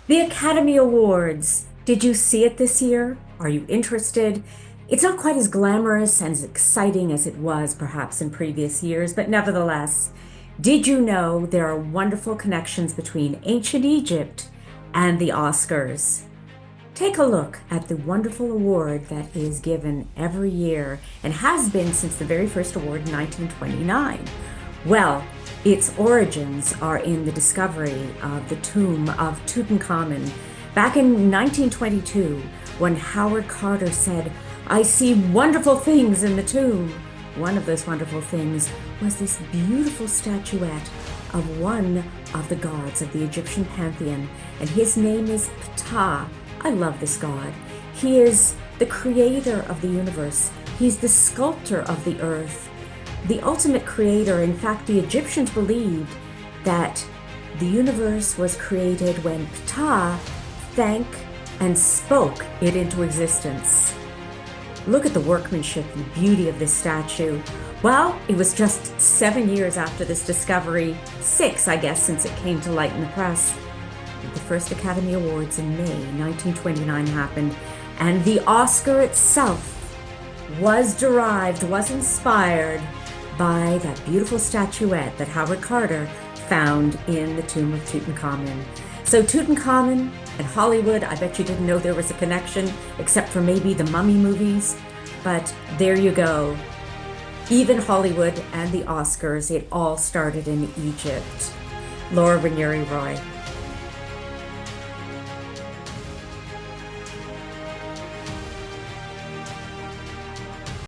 The Academy Awards. Did you see it this year? Are you interested? It's not quite as glamorous and as exciting as it was perhaps in previous years, but nevertheless, did you know there are wonderful connections between ancient Egypt and the Oscars? Take a look at the wonderful award that is given every year and has been since the very first award in 1929. Well, its origins are in the discovery of the tomb of Tutankhamun back in 1922 when Howard Carter said, "I see wonderful things in the tomb." One of those wonderful things was this beautiful statuette of one of the gods of the Egyptian pantheon, and his name is Ptah. I love this god. He is the creator of the universe. He's the sculptor of the earth, the ultimate creator. In fact, the Egyptians believed that the universe was created when Ptah thanked and spoke it into existence. Look at the workmanship and beauty of this statue. Well, it was just 7 years after this discovery, 6, I guess, since it came to light in the press. The first Academy Awards in May 1929 happened, and the Oscar itself was inspired by that beautiful statuette that Howard Carter found in the tomb of Tutankhamun. So Tutankhamun and Hollywood, I bet you didn't know there was a connection, except for maybe the Mummy movies, but there you go. Even Hollywood and the Oscars, it all started in Egypt. Laura Ranieri Roy.